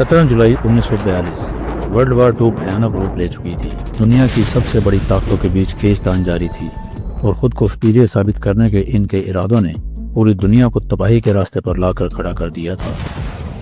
17 जुलाई 1942 world war II भयानक रूप ले चुकी थी। दुनिया की सबसे बड़ी ताकतों के बीच खींचतान जारी थी और खुद को सुपीरियर साबित करने के इनके इरादों ने पूरी दुनिया को तबाही के रास्ते पर लाकर खड़ा कर दिया था।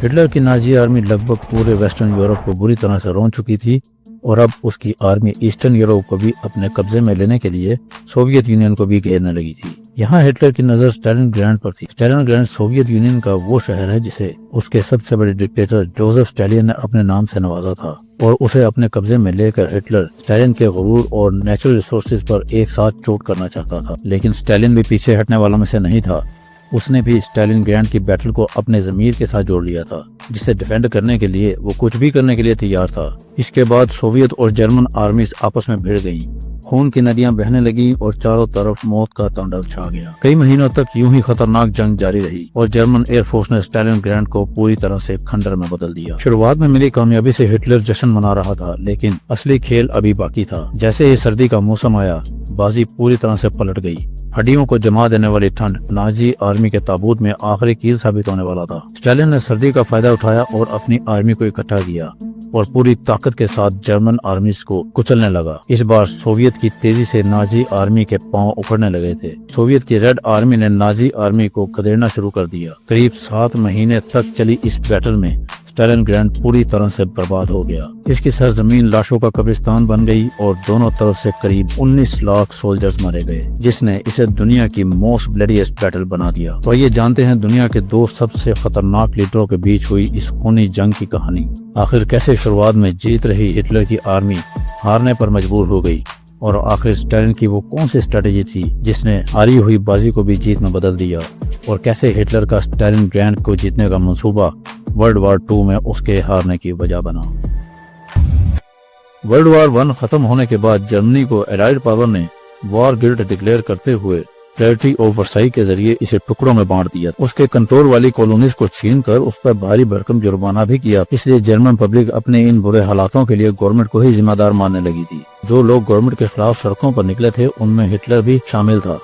हिटलर की नाजी आर्मी लगभग पूरे वेस्टर्न यूरोप को बुरी तरह से रौंद चुकी थी और अब उसकी आर्मी ईस्टर्न यूरोप को भी अपने कब्जे में लेने के लिए सोवियत यूनियन को भी घेरने लगी थी। यहाँ हिटलर की नजर स्टालिनग्राड पर थी। स्टालिनग्राड सोवियत यूनियन का वो शहर है जिसे उसके सबसे बड़े डिक्टेटर जोसेफ स्टालिन ने अपने नाम से नवाजा था और उसे अपने कब्जे में लेकर हिटलर स्टालिन के गुरूर और नेचुरल रिसोर्सेज पर एक साथ चोट करना चाहता था। लेकिन स्टालिन भी पीछे हटने वालों में से नहीं था। उसने भी स्टालिनग्राड की बैटल को अपने जमीर के साथ जोड़ लिया था, जिसे डिफेंड करने के लिए वो कुछ भी करने के लिए तैयार था। इसके बाद सोवियत और जर्मन आर्मीज आपस में भिड़ गईं। खून की नदियां बहने लगी और चारों तरफ मौत का तांडव छा गया। कई महीनों तक यूं ही खतरनाक जंग जारी रही और जर्मन एयरफोर्स ने स्टालिनग्राड को पूरी तरह से खंडर में बदल दिया। शुरुआत में मिली कामयाबी से हिटलर जश्न मना रहा था, लेकिन असली खेल अभी बाकी था। जैसे ही सर्दी का मौसम आया, बाजी पूरी तरह से पलट गई। हड्डियों को जमा देने वाली ठंड नाजी आर्मी के ताबूत में आखिरी कील साबित होने वाला था। स्टालिन ने सर्दी का फायदा उठाया और अपनी आर्मी को इकट्ठा किया और पूरी ताकत के साथ जर्मन आर्मीज को कुचलने लगा। इस बार सोवियत की तेजी से नाजी आर्मी के पांव उखड़ने लगे थे। सोवियत की रेड आर्मी ने नाजी आर्मी को खदेड़ना शुरू कर दिया। करीब 7 महीने तक चली इस बैटल में स्टालिनग्राड पूरी तरह से बर्बाद हो गया। इसकी सरजमीन लाशों का कब्रिस्तान बन गई और दोनों तरफ से करीब 19 लाख सोल्जर्स मारे गए, जिसने इसे दुनिया की मोस्ट ब्लडीएस्ट बैटल बना दिया। तो ये जानते हैं दुनिया के 2 सबसे खतरनाक लीडरों के बीच हुई इस खूनी जंग की कहानी। आखिर कैसे शुरुआत में जीत रही हिटलर की आर्मी हारने पर मजबूर हो गई और आखिर स्टालिन की वो कौन सी स्ट्रेटेजी थी जिसने हारी हुई बाजी को भी जीत में बदल दिया, और कैसे हिटलर का स्टालिनग्राड को जीतने का मंसूबा वर्ल्ड वार II में उसके हारने की वजह बना। वर्ल्ड वार I खत्म होने के बाद जर्मनी को एलाइड पावर ने वॉर गिल्ट डिक्लेयर करते हुए ट्रेटी ऑफ वर्साई के जरिए इसे टुकड़ों में बांट दिया। उसके कंट्रोल वाली कॉलोनीज को छीनकर उस पर भारी भरकम जुर्माना भी किया। इसलिए जर्मन पब्लिक अपने इन बुरे हालातों के लिए गवर्नमेंट को ही जिम्मेदार मानने लगी थी। जो लोग गवर्नमेंट के खिलाफ सड़कों पर निकले थे, उनमें हिटलर भी शामिल था।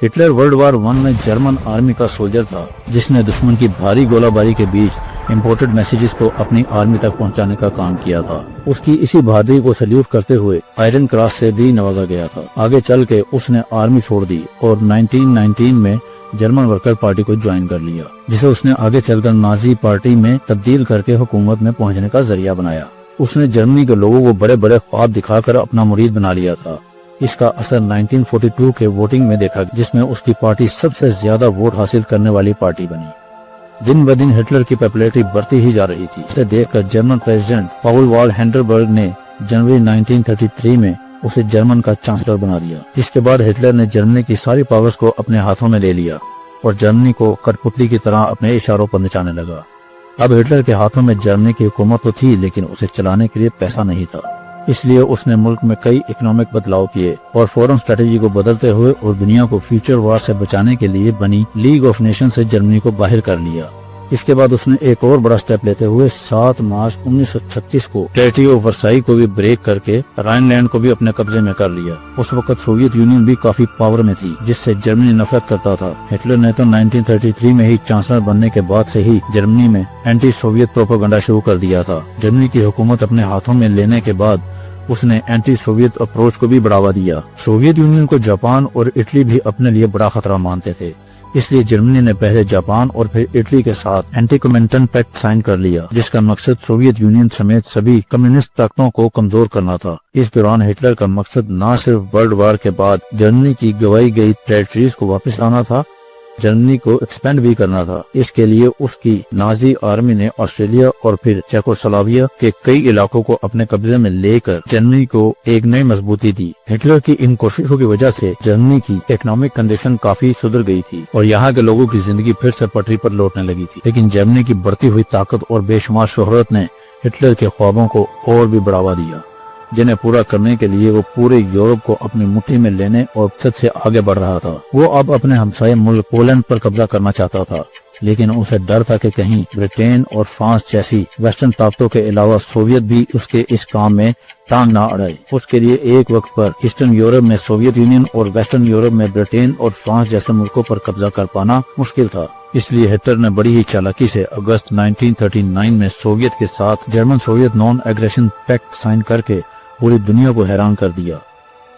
हिटलर वर्ल्ड वार I में जर्मन आर्मी का सोल्जर था, जिसने दुश्मन की भारी गोलाबारी के बीच इम्पोर्टेड मैसेजेस को अपनी आर्मी तक पहुंचाने का काम किया था। उसकी इसी बहादुरी को सल्यूट करते हुए आयरन क्रॉस से भी नवाजा गया था। आगे चल के उसने आर्मी छोड़ दी और 1919 में जर्मन वर्कर पार्टी को ज्वाइन कर लिया, जिसे उसने आगे चलकर नाजी पार्टी में तब्दील करके हुकूमत में पहुंचने का जरिया बनाया। उसने जर्मनी के लोगों को बड़े बड़े ख्वाब दिखाकर अपना मुरीद बना लिया था। इसका असर 1942 के वोटिंग में देखा, जिसमें उसकी पार्टी सबसे ज्यादा वोट हासिल करने वाली पार्टी बनी। दिन ब दिन हिटलर की पॉपुलैरिटी बढ़ती ही जा रही थी। इसे देखकर जर्मन प्रेसिडेंट पाउल वाल हिंडरबर्ग ने जनवरी 1933 में उसे जर्मन का चांसलर बना दिया। इसके बाद हिटलर ने जर्मनी की सारी पावर्स को अपने हाथों में ले लिया और जर्मनी को कठपुतली की तरह अपने इशारों पर नचाने लगा। अब हिटलर के हाथों में जर्मनी की हुकूमत तो थी, लेकिन उसे चलाने के लिए पैसा नहीं था। इसलिए उसने मुल्क में कई इकोनॉमिक बदलाव किए और फौरन स्ट्रेटेजी को बदलते हुए और दुनिया को फ्यूचर वॉर से बचाने के लिए बनी लीग ऑफ नेशन से जर्मनी को बाहर कर लिया। इसके बाद उसने एक और बड़ा स्टेप लेते हुए 7 मार्च 1936 को ट्रेटी ऑफ वर्साई को भी ब्रेक करके राइनलैंड को भी अपने कब्जे में कर लिया। उस वक्त सोवियत यूनियन भी काफी पावर में थी, जिससे जर्मनी नफरत करता था। हिटलर ने तो 1933 में ही चांसलर बनने के बाद से ही जर्मनी में एंटी सोवियत प्रोपेगेंडा शुरू कर दिया था। जर्मनी की हुकूमत अपने हाथों में लेने के बाद उसने एंटी सोवियत अप्रोच को भी बढ़ावा दिया। सोवियत यूनियन को जापान और इटली भी अपने लिए बड़ा खतरा मानते थे, इसलिए जर्मनी ने पहले जापान और फिर इटली के साथ एंटी कमेंटन पैक्ट साइन कर लिया, जिसका मकसद सोवियत यूनियन समेत सभी कम्युनिस्ट ताकतों को कमजोर करना था। इस दौरान हिटलर का मकसद न सिर्फ वर्ल्ड वार के बाद जर्मनी की गवाई गई टेरिटरीज को वापस लाना था, जर्मनी को एक्सपेंड भी करना था। इसके लिए उसकी नाजी आर्मी ने ऑस्ट्रेलिया और फिर चेकोस्लोवाकिया के कई इलाकों को अपने कब्जे में लेकर जर्मनी को एक नई मजबूती दी। हिटलर की इन कोशिशों की वजह से जर्मनी की इकोनॉमिक कंडीशन काफी सुधर गई थी और यहाँ के लोगों की जिंदगी फिर से पटरी पर लौटने लगी थी। लेकिन जर्मनी की बढ़ती हुई ताकत और बेशुमार शोहरत ने हिटलर के ख्वाबों को और भी बढ़ावा दिया, जिन्हें पूरा करने के लिए वो पूरे यूरोप को अपनी मुट्ठी में लेने और मकसद से आगे बढ़ रहा था। वो अब अपने हमसाये मुल्क पोलैंड पर कब्जा करना चाहता था, लेकिन उसे डर था कि कहीं ब्रिटेन और फ्रांस जैसी वेस्टर्न ताकतों के अलावा सोवियत भी उसके इस काम में टांग ना अड़ाए। उसके लिए एक वक्त पर ईस्टर्न यूरोप में सोवियत यूनियन और वेस्टर्न यूरोप में ब्रिटेन और फ्रांस जैसे मुल्कों पर कब्जा कर पाना मुश्किल था। اس لیے ہٹلر نے بڑی ہی چالاکی سے اگست 1939 میں سوویت کے ساتھ German Soviet non aggression pact sign کر کے پوری دنیا کو حیران کر دیا۔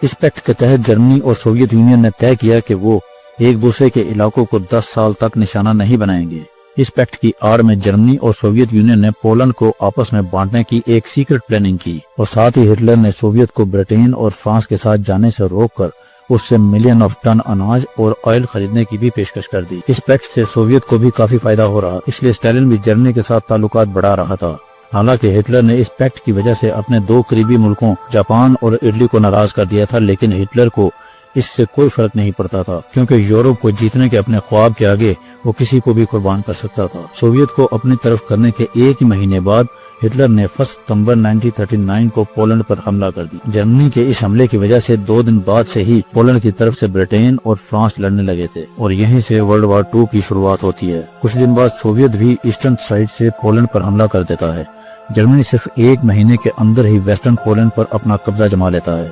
اس پیکٹ کے تحت جرمنی اور سوویت یونین نے طے کیا کہ وہ ایک دوسرے کے علاقوں کو 10 سال تک نشانہ نہیں بنائیں گے۔ اس پیکٹ کی آڑ میں جرمنی اور سوویت یونین نے پولینڈ کو آپس میں بانٹنے کی ایک سیکرٹ پلاننگ کی، اور ساتھ ہی ہٹلر نے سوویت کو برطانیہ اور فرانس کے ساتھ جانے سے روک کر اس سے ملین آف ٹن اناج اور آئل خریدنے کی بھی پیشکش کر دی۔ اس پیکٹ سے سوویت کو بھی کافی فائدہ ہو رہا، اس لیے اسٹالن بھی جرمنی کے ساتھ تعلقات بڑھا رہا تھا۔ حالانکہ ہٹلر نے اس پیکٹ کی وجہ سے اپنے دو قریبی ملکوں جاپان اور اٹلی کو ناراض کر دیا تھا، لیکن ہٹلر کو اس سے کوئی فرق نہیں پڑتا تھا، کیونکہ یورپ کو جیتنے کے اپنے خواب کے آگے وہ کسی کو بھی قربان کر سکتا تھا۔ سوویت کو اپنی طرف کرنے کے ایک ہی مہینے بعد ہٹلر نے 1 ستمبر 1939 کو پولینڈ پر حملہ کر دی۔ جرمنی کے اس حملے کی وجہ سے 2 دن بعد سے ہی پولینڈ کی طرف سے برطانیہ اور فرانس لڑنے لگے تھے، اور یہیں سے ورلڈ وار 2 کی شروعات ہوتی ہے۔ کچھ دن بعد سوویت بھی ایسٹرن سائڈ سے پولینڈ پر حملہ کر دیتا ہے۔ جرمنی صرف ایک مہینے کے اندر ہی ویسٹرن پولینڈ پر اپنا قبضہ جما لیتا ہے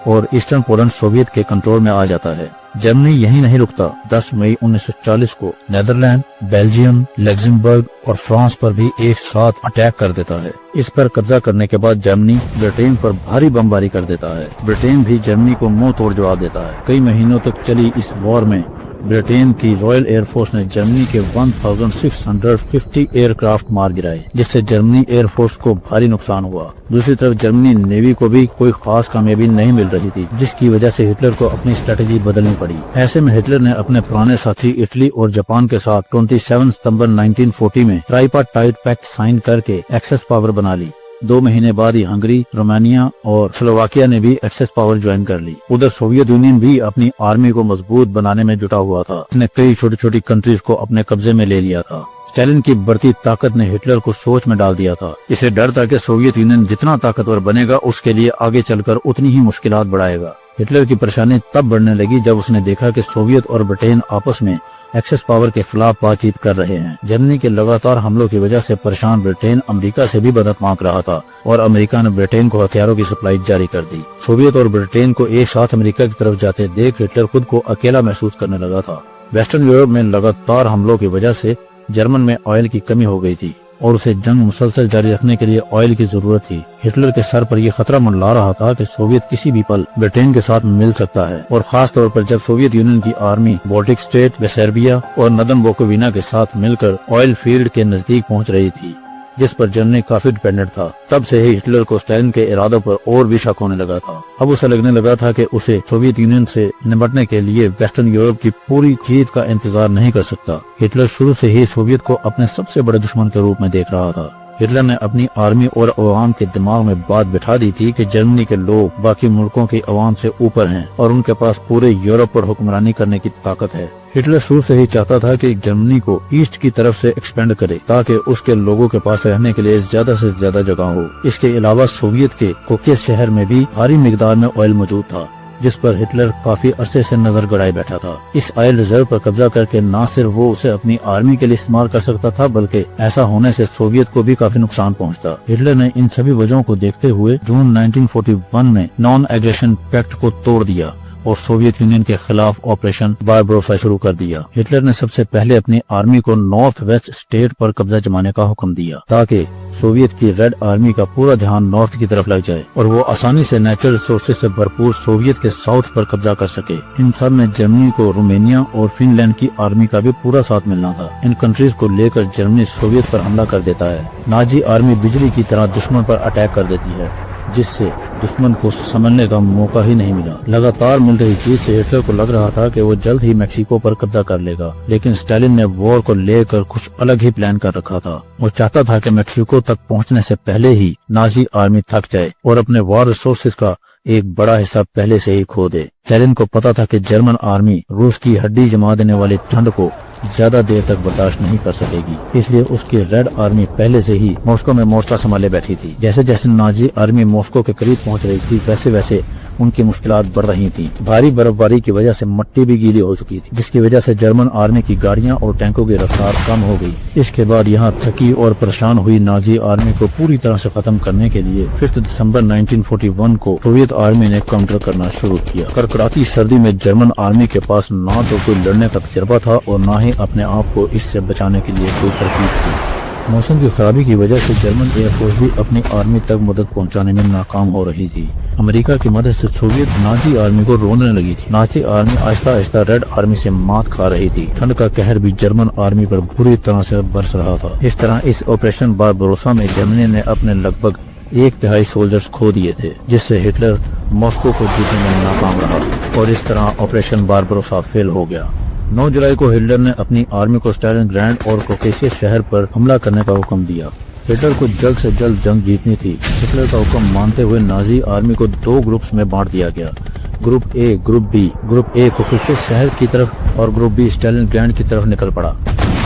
اور ایسٹرن پولینڈ سوویت کے کنٹرول میں آ جاتا ہے۔ جرمنی یہیں نہیں رکتا، 10 مئی 1940 کو نیدرلینڈ، بیلجیم، لگزمبرگ اور فرانس پر بھی ایک ساتھ اٹیک کر دیتا ہے۔ اس پر قبضہ کرنے کے بعد جرمنی برطانیہ پر بھاری بمباری کر دیتا ہے۔ برطانیہ بھی جرمنی کو منہ توڑ جواب دیتا ہے۔ کئی مہینوں تک چلی اس وار میں برطانیہ کی رائل ایئر فورس نے جرمنی کے 1650 ایئر کرافٹ مار گرائے، جس سے جرمنی ایئر فورس کو بھاری نقصان ہوا۔ دوسری طرف جرمنی نیوی کو بھی کوئی خاص کامیابی نہیں مل رہی تھی، جس کی وجہ سے ہٹلر کو اپنی اسٹریٹجی بدلنی پڑی۔ ایسے میں ہٹلر نے اپنے پرانے ساتھی اٹلی اور جاپان کے ساتھ 27 ستمبر 1940 میں ٹرائپارٹائٹ پیکٹ سائن کر کے ایکسس پاور بنا لی۔ 2 مہینے بعد ہی ہنگری، رومانیہ اور سلوواکیہ نے بھی ایکسس پاور جوائن کر لی۔ ادھر سوویت یونین بھی اپنی آرمی کو مضبوط بنانے میں جٹا ہوا تھا۔ اس نے کئی چھوٹی چھوٹی کنٹریز کو اپنے قبضے میں لے لیا تھا۔ اسٹالن کی بڑھتی طاقت نے ہٹلر کو سوچ میں ڈال دیا تھا۔ اسے ڈر تھا کہ سوویت یونین جتنا طاقتور بنے گا اس کے لیے آگے چل کر اتنی ہی مشکلات بڑھائے گا۔ ہٹلر کی پریشانی تب بڑھنے لگی جب اس نے دیکھا کہ سوویت اور برطانیہ آپس میں ایکسس پاور کے خلاف بات چیت کر رہے ہیں۔ جرمنی کے لگاتار حملوں کی وجہ سے پریشان برطانیہ امریکہ سے بھی مدد مانگ رہا تھا، اور امریکہ نے برطانیہ کو ہتھیاروں کی سپلائی جاری کر دی۔ سوویت اور برطانیہ کو ایک ساتھ امریکہ کی طرف جاتے دیکھ ہٹلر خود کو اکیلا محسوس کرنے لگا تھا۔ ویسٹرن یورپ میں لگاتار حملوں کی وجہ سے جرمن میں آئل کی کمی ہو گئی تھی، اور اسے جنگ مسلسل جاری رکھنے کے لیے آئل کی ضرورت تھی۔ ہٹلر کے سر پر یہ خطرہ منڈلا رہا تھا کہ سوویت کسی بھی پل برطانیہ کے ساتھ مل سکتا ہے، اور خاص طور پر جب سوویت یونین کی آرمی بالٹک اسٹیٹ، سربیا اور ندن بوکوینا کے ساتھ مل کر آئل فیلڈ کے نزدیک پہنچ رہی تھی، جس پر جرمنی کافی ڈیپینڈنٹ تھا۔ تب سے ہی ہٹلر کو اسٹالن کے ارادوں پر اور بھی شک ہونے لگا تھا۔ اب اسے لگنے لگا تھا کہ اسے سوویت یونین سے نمٹنے کے لیے ویسٹرن یورپ کی پوری جیت کا انتظار نہیں کر سکتا۔ ہٹلر شروع سے ہی سوویت کو اپنے سب سے بڑے دشمن کے روپ میں دیکھ رہا تھا۔ ہٹلر نے اپنی آرمی اور عوام کے دماغ میں بات بٹھا دی تھی کہ جرمنی کے لوگ باقی ملکوں کے عوام سے اوپر ہیں، اور ان کے پاس پورے یورپ پر حکمرانی کرنے کی طاقت ہے۔ ہٹلر شروع سے ہی چاہتا تھا کہ جرمنی کو ایسٹ کی طرف سے ایکسپینڈ کرے، تاکہ اس کے لوگوں کے پاس رہنے کے لیے زیادہ سے زیادہ جگہ ہو۔ اس کے علاوہ سوویت کے کوکیس شہر میں بھی بھاری مقدار میں آئل موجود تھا، جس پر ہٹلر کافی عرصے سے نظر گڑائے بیٹھا تھا۔ اس آئل ریزرو پر قبضہ کر کے نہ صرف وہ اسے اپنی آرمی کے لیے استعمال کر سکتا تھا، بلکہ ایسا ہونے سے سوویت کو بھی کافی نقصان پہنچتا۔ ہٹلر نے ان سبھی وجہوں کو دیکھتے ہوئے جون 1941 میں نان ایگریشن پیکٹ کو توڑ دیا اور سوویت یونین کے خلاف آپریشن باربروسا شروع کر دیا۔ ہٹلر نے سب سے پہلے اپنی آرمی کو نارتھ ویسٹ اسٹیٹ پر قبضہ جمانے کا حکم دیا، تاکہ سوویت کی ریڈ آرمی کا پورا دھیان نارتھ کی طرف لگ جائے اور وہ آسانی سے نیچرل ریسورسز سے بھرپور سوویت کے ساؤتھ پر قبضہ کر سکے۔ ان سب میں جرمنی کو رومانیہ اور فن لینڈ کی آرمی کا بھی پورا ساتھ ملنا تھا۔ ان کنٹریز کو لے کر جرمنی سوویت پر حملہ کر دیتا ہے۔ نازی آرمی بجلی کی طرح دشمن پر اٹیک کر دیتی ہے، جس سے دشمن کو سمجھنے کا موقع ہی نہیں ملا۔ لگاتار مل رہی چیز سے ہٹلر کو لگ رہا تھا کہ وہ جلد ہی میکسیکو پر قبضہ کر لے گا، لیکن اسٹالن نے وار کو لے کر کچھ الگ ہی پلان کر رکھا تھا۔ وہ چاہتا تھا کہ میکسیکو تک پہنچنے سے پہلے ہی نازی آرمی تھک جائے اور اپنے وار ریسورسز کا ایک بڑا حصہ پہلے سے ہی کھو دے۔ اسٹالن کو پتا تھا کہ جرمن آرمی روس کی ہڈی جما دینے والی ٹھنڈ کو زیادہ دیر تک برداشت نہیں کر سکے گی، اس لیے اس کی ریڈ آرمی پہلے سے ہی ماسکو میں مورچہ سنبھالے بیٹھی تھی۔ جیسے جیسے نازی آرمی ماسکو کے قریب پہنچ رہی تھی، ویسے ویسے ان کی مشکلات بڑھ رہی تھیں۔ بھاری برف باری کی وجہ سے مٹی بھی گیلی ہو چکی تھی، جس کی وجہ سے جرمن آرمی کی گاڑیاں اور ٹینکوں کی رفتار کم ہو گئی۔ اس کے بعد یہاں تھکی اور پریشان ہوئی نازی آرمی کو پوری طرح سے ختم کرنے کے لیے 5 دسمبر 1941 کو سوویت آرمی نے کاؤنٹر کرنا شروع کیا۔ کڑکڑاتی سردی میں جرمن آرمی کے پاس نہ تو کوئی لڑنے کا تجربہ تھا اور نہ ہی ही अपने आप को इससे बचाने के लिए कोई तरकीब की। मौसम की खराबी की वजह से जर्मन एयरफोर्स भी अपनी आर्मी तक मदद पहुंचाने में नाकाम हो रही थी। अमेरिका की मदद से सोवियत नाजी आर्मी को रोकने लगी थी। Nazi army Aahista Aahista red army से मात खा रही थी। ठंड का कहर भी जर्मन आर्मी पर बुरी तरह से बरस रहा था। इस तरह इस ऑपरेशन बारबरोसा में जर्मनी ने अपने लगभग 1/3 सोल्जर्स खो दिए थे, जिससे हिटलर मॉस्को को जीतने में नाकाम रहा और इस तरह ऑपरेशन बारबरोसा फेल हो गया। 9 जुलाई को हिटलर ने अपनी आर्मी को स्टालिनग्राड और कोकेशियस शहर पर हमला करने का हुक्म दिया। हिटलर को जल्द से जल्द जंग जीतनी थी। हिटलर का हुक्म मानते हुए नाजी आर्मी को 2 ग्रुप्स में बांट दिया गया, group A, group B. Group A Caucasus शहर की तरफ और ग्रुप बी स्टालिनग्राड की तरफ निकल पड़ा।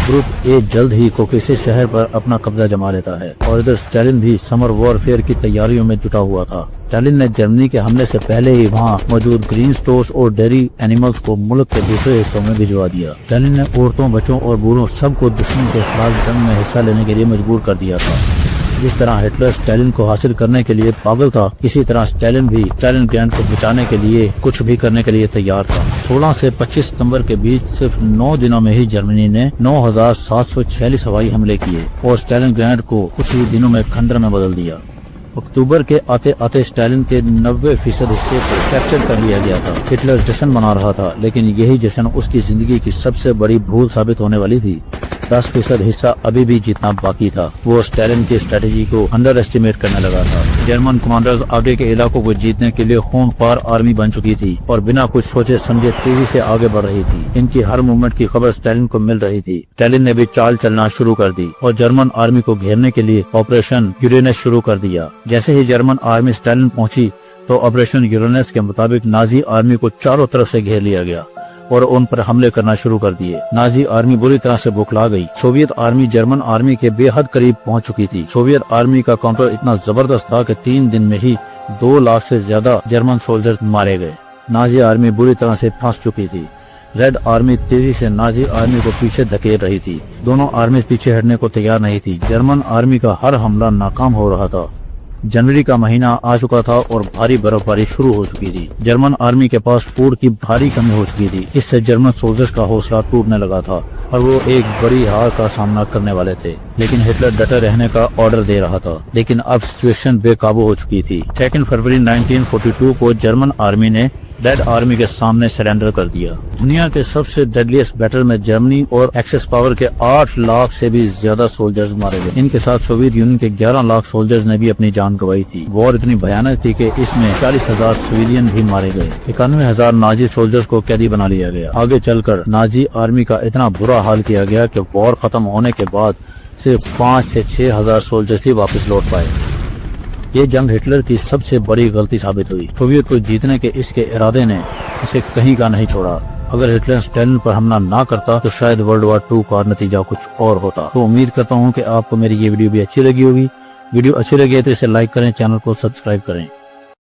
ग्रुप ए जल्द ही कोकेशियस शहर पर अपना कब्जा जमा लेता है और इधर स्टालिन भी समर वॉरफेयर की तैयारियों में जुटा हुआ था। स्टालिन ने जर्मनी के हमले से पहले ही वहां मौजूद ग्रीन स्टोर्स और डेयरी एनिमल्स को मुल्क के दूसरे हिस्सों में भिजवा दिया। स्टालिन ने औरतों, बच्चों और बूढ़ों सबको दुश्मन के खिलाफ जंग में हिस्सा लेने के लिए मजबूर कर दिया था। जिस तरह हिटलर स्टालिन को हासिल करने के लिए पागल था, इसी तरह स्टालिन भी स्टालिनग्राड को बचाने के लिए कुछ भी करने के लिए तैयार था। 16 से 25 सितंबर के बीच सिर्फ 9 दिनों में ही जर्मनी ने 9,746 हवाई हमले किए और स्टालिनग्राड को कुछ ही दिनों में खंडर में बदल दिया। अक्टूबर के आते आते स्टालिन के 90% हिस्से को कैप्चर कर लिया गया था। हिटलर जश्न मना रहा था, लेकिन यही जश्न उसकी जिंदगी की सबसे बड़ी भूल साबित होने वाली थी। 10% हिस्सा अभी भी जीतना बाकी था। वो स्टालिन की स्ट्रेटेजी को अंडर एस्टिमेट करने लगा था। जर्मन कमांडर्स आगे के इलाकों को जीतने के लिए खूनख्वार आर्मी बन चुकी थी और बिना कुछ सोचे समझे तेजी से आगे बढ़ रही थी। इनकी हर मूवमेंट की खबर स्टालिन को मिल रही थी। स्टालिन ने भी चाल चलना शुरू कर दी और जर्मन आर्मी को घेरने के लिए ऑपरेशन यूरेनस शुरू कर दिया। जैसे ही जर्मन आर्मी स्टालिन पहुंची तो ऑपरेशन यूरेनस के मुताबिक नाजी आर्मी को चारों तरफ से घेर लिया गया और उन पर हमले करना शुरू कर दिए। नाजी आर्मी बुरी तरह से बुखला गई। सोवियत आर्मी जर्मन आर्मी के बेहद करीब पहुंच चुकी थी। सोवियत आर्मी का काउंटर इतना जबरदस्त था कि 3 दिन में ही 2 लाख से ज्यादा जर्मन सोल्जर्स मारे गए। नाजी आर्मी बुरी तरह से फंस चुकी थी। रेड आर्मी तेजी से नाजी आर्मी को पीछे धकेल रही थी। दोनों आर्मी पीछे हटने को तैयार नहीं थी। जर्मन आर्मी का हर हमला नाकाम हो रहा था। जनवरी का महीना आ चुका था और भारी बर्फबारी शुरू हो चुकी थी। जर्मन आर्मी के पास फूड की भारी कमी हो चुकी थी। इससे जर्मन सोल्जर्स का हौसला टूटने लगा था और वो एक बड़ी हार का सामना करने वाले थे। लेकिन हिटलर डटे रहने का ऑर्डर दे रहा था। लेकिन अब सिचुएशन बेकाबू हो चुकी थी। 2 फरवरी 1942 को जर्मन आर्मी ने रेड आर्मी के सामने सरेंडर कर दिया। दुनिया के सबसे डेडलीस्ट बैटल में जर्मनी और एक्सेस पावर के 8 लाख से भी ज्यादा सोल्जर्स मारे गए। इनके साथ सोवियत यूनियन के 11 लाख सोल्जर्स ने भी अपनी जान गंवाई थी। वॉर इतनी भयानक थी कि इसमें 40,000 सिविलियन भी मारे गए। 91,000 नाजी सोल्जर्स को कैदी बना लिया गया। आगे चलकर नाजी आर्मी का इतना बुरा हाल किया गया कि वॉर खत्म होने के बाद सिर्फ 5 से 6,000 सोल्जर्स ही वापस लौट पाए। ये जंग हिटलर की सबसे बड़ी गलती साबित हुई। सोवियत को जीतने के इसके इरादे ने इसे कहीं का नहीं छोड़ा। अगर हिटलर स्टालिन पर हमला ना करता तो शायद वर्ल्ड वॉर 2 का नतीजा कुछ और होता। तो उम्मीद करता हूँ कि आपको मेरी ये वीडियो भी अच्छी लगी होगी। वीडियो अच्छी लगी है तो इसे लाइक करें, चैनल को सब्सक्राइब करें।